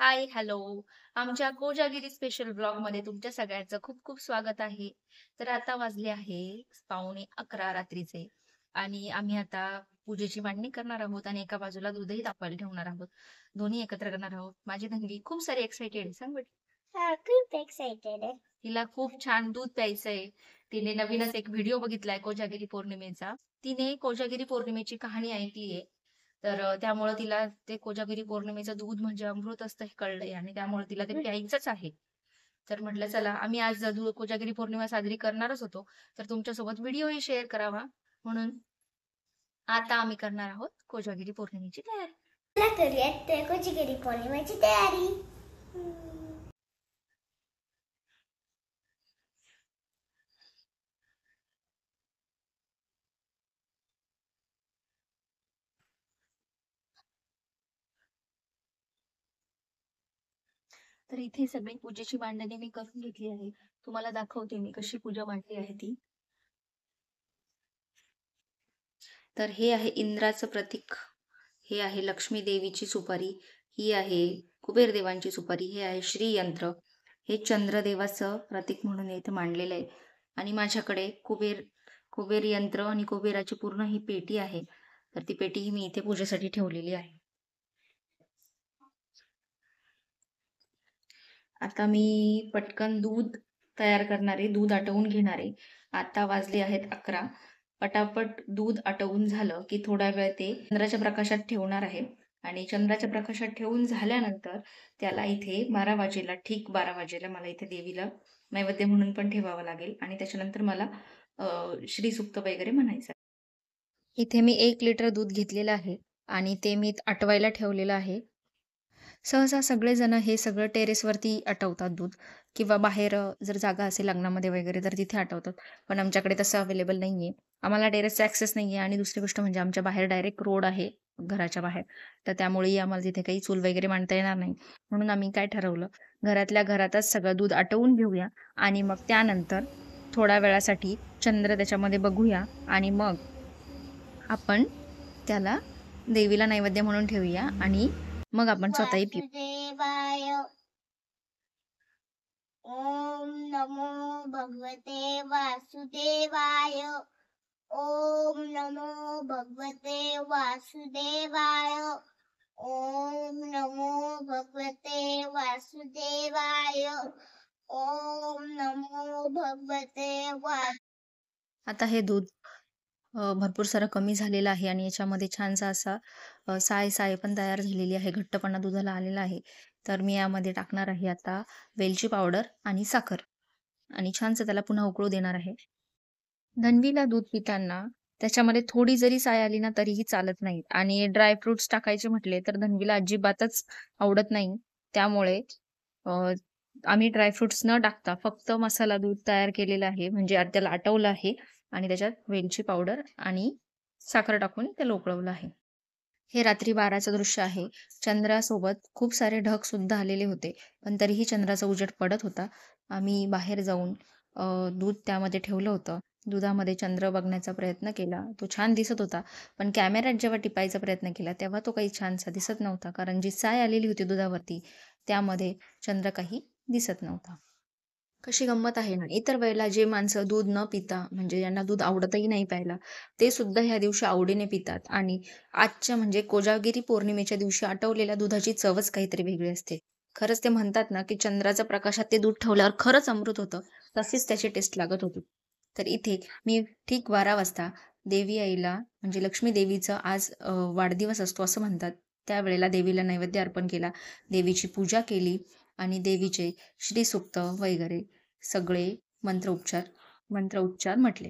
हाय, hello. आमच्या Kojagiri special ब्लॉगमध्ये तुमच्या सगळ्यांचं खूप खूप स्वागत आहे. तर आता वाजले आहे पावणे 11 रात्रीचे आणि आम्ही आता पूजेची मांडणी करणार आहोत आणि एका बाजूला दूधही तापवायला ठेवणार आहोत. दोन्ही एकत्र करणार आहोत. माझी धनवी खूप सारी एक्साइटेड आहे. सांग बेटा. हां, खूप एक्साइटेड आहे. तिला खूप छान दूध प्यायचंय. तिने नवीनच एक व्हिडिओ बघितलाय कोजागिरी पौर्णिमेचा. तिने कोजागिरी पौर्णिमेची कहाणी ऐकली आहे. तर त्यामुळं तिला ते कोजागिरी पौर्णिमेचं दूध म्हणजे अमृत असतं हे कळलंय आणि त्यामुळे तिला ते प्यायचंच आहे. तर म्हटलं चला आम्ही आज कोजागिरी पौर्णिमा साजरी करणारच होतो. तर तुमच्यासोबत व्हिडिओही शेअर करावा म्हणून आता आम्ही करणार आहोत कोजागिरी पौर्णिमेची तयारी. चला करूयात कोजागिरी पौर्णिमेची तयारी. तर इथे सगळी पूजेची मांडणी मी करून घेतली आहे. तुम्हाला दाखवते मी कशी पूजा मांडली आहे ती. तर हे आहे इंद्राचं प्रतीक. हे आहे लक्ष्मी देवीची सुपारी. ही आहे कुबेर देवांची सुपारी. हे आहे श्रीयंत्र. हे चंद्रदेवाचं प्रतीक म्हणून इथे मांडलेलं आहे. आणि माझ्याकडे कुबेर यंत्र आणि कुबेराची पूर्ण ही पेटी आहे. तर ती पेटी मी इथे पूजेसाठी ठेवलेली आहे. आता मी पटकन दूध तयार करणारे, दूध आटवून घेणारे. आता वाजले आहेत 11. पटापट दूध आटवून झालं की थोडा वेळ ते चंद्राच्या प्रकाशात ठेवणार आहे आणि चंद्राच्या प्रकाशात ठेवून झाल्यानंतर त्याला इथे 12 वाजेला, ठीक 12 वाजेला मला इथे देवीला नैवेद्य म्हणून पण ठेवावं लागेल आणि त्याच्यानंतर मला श्रीसूक्त वगैरे म्हणायचं. इथे मी 1 लिटर दूध घेतलेलं आहे आणि ते मी आटवायला ठेवलेलं आहे. सहसा सगळेजण हे सगळं टेरेसवरती आटवतात दूध किंवा बाहेर जर जागा असेल लग्नामध्ये वगैरे तर तिथे आटवतात. पण आमच्याकडे तसं अवेलेबल नाहीये. आम्हाला टेरेसचा ॲक्सेस नाहीये आणि दुसरी गोष्ट म्हणजे आमच्या बाहेर डायरेक्ट रोड आहे घराच्या बाहेर. तर त्यामुळेही आम्हाला तिथे काही चूल वगैरे मांडता येणार नाही. म्हणून आम्ही काय ठरवलं, घरातल्या घरातच सगळं दूध आटवून घेऊया आणि मग त्यानंतर थोड्या वेळासाठी चंद्र त्याच्यामध्ये बघूया आणि मग आपण त्याला देवीला नैवेद्य म्हणून ठेवूया आणि मग आपण स्वतःही पिऊ. वासुदेवाय. ओम नमो भगवते वासुदेवाय. ओम नमो भगवते वासुदेवाय. ओम नमो भगवते वासुदेवाय. ओम नमो भगवते वास. आता हे दूध भरपूर सारं कमी झालेलं आहे आणि याच्यामध्ये छानसा असा साय पण तयार झालेली आहे. घट्टपणा दुधाला आलेला आहे. तर मी यामध्ये टाकणार आहे आता वेलची पावडर आणि साखर आणि छानसं त्याला पुन्हा उकळू देणार आहे. धन्वीला दूध पिताना त्याच्यामध्ये थोडी जरी साय आली ना तरीही चालत नाही आणि ड्राय फ्रुट्स टाकायचे म्हटले तर धन्वीला अजिबातच आवडत नाही. त्यामुळे अ, आम्ही ड्राय फ्रुट्स न टाकता फक्त मसाला दूध तयार केलेलं आहे. म्हणजे त्याला आटवलं आहे आणि त्याच्यात वेलची पावडर आणि साखर टाकून त्याला उकळवलं आहे. हे रात्री 12चं दृश्य आहे. चंद्रासोबत खूप सारे ढग सुद्धा आलेले होते. पण तरीही चंद्राचा उजेड पडत होता. आम्ही बाहेर जाऊन दूध त्यामध्ये ठेवलं होतं. दुधामध्ये चंद्र बघण्याचा प्रयत्न केला. तो छान दिसत होता. पण कॅमेऱ्यात जेव्हा टिपायचा प्रयत्न केला, तेव्हा तो काही छानसा दिसत नव्हता. कारण जी साय आलेली होती दुधावरती, त्यामध्ये चंद्र काही दिसत नव्हता. कशी गंमत आहे ना, इतर वेळेला जे माणसं दूध न पिता म्हणजे ज्यांना दूध आवडतही नाही प्यायला, ते सुद्धा ह्या दिवशी आवडीने पितात आणि आजच्या म्हणजे कोजागिरी पौर्णिमेच्या दिवशी आटवलेल्या दुधाची चवच काहीतरी वेगळी असते. खरंच ते म्हणतात ना, की चंद्राच्या प्रकाशात ते दूध ठेवल्यावर खरंच अमृत होतं. तशीच त्याची टेस्ट लागत होती. तर इथे मी ठीक 12 वाजता देवी आईला म्हणजे लक्ष्मी देवीचं आज वाढदिवस असतो असं म्हणतात. त्यावेळेला देवीला नैवेद्य अर्पण केला, देवीची पूजा केली आणि देवीचे श्रीसूक्त वगैरे सगळे मंत्रोच्चार म्हटले.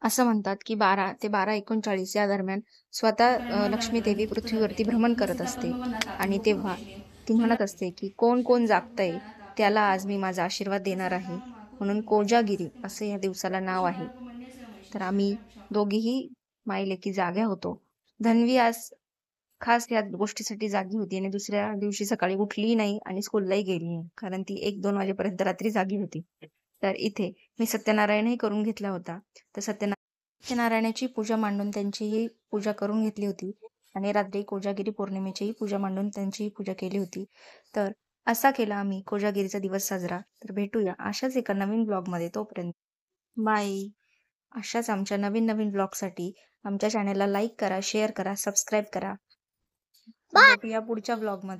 असं म्हणतात, की 12 ते 12:39 या दरम्यान स्वतः लक्ष्मी देवी पृथ्वीवरती भ्रमण करत असते आणि तेव्हा ती म्हणत असते, की कोण जागतंय त्याला आज मी माझा आशीर्वाद देणार आहे. म्हणून कोजागिरी असं या दिवसाला नाव आहे. तर आम्ही दोघीही माई-लेकी जाग्या होतो. धन्वी आज खास या गोष्टीसाठी जागी होती आणि दुसऱ्या दिवशी सकाळी उठलीही नाही आणि स्कूललाही गेली नाही. कारण ती 1-2 वाजेपर्यंत रात्री जागी होती. तर इथे मी सत्यनारायणही करून घेतला होता. तर सत्यनारायणाची पूजा मांडून त्यांचीही पूजा करून घेतली होती. आणि रात्री कोजागिरी पौर्णिमेचीही पूजा मांडून त्यांचीही पूजा केली होती. तर असा केला आम्ही कोजागिरीचा दिवस साजरा. तर भेटूया अशाच एका नवीन ब्लॉगमध्ये. तोपर्यंत बाय. अशाच आमच्या नवीन-नवीन ब्लॉगसाठी आमच्या चॅनलला लाईक करा, शेअर करा, सबस्क्राईब करा. बाय. भेटूया पुढच्या ब्लॉगमध्ये.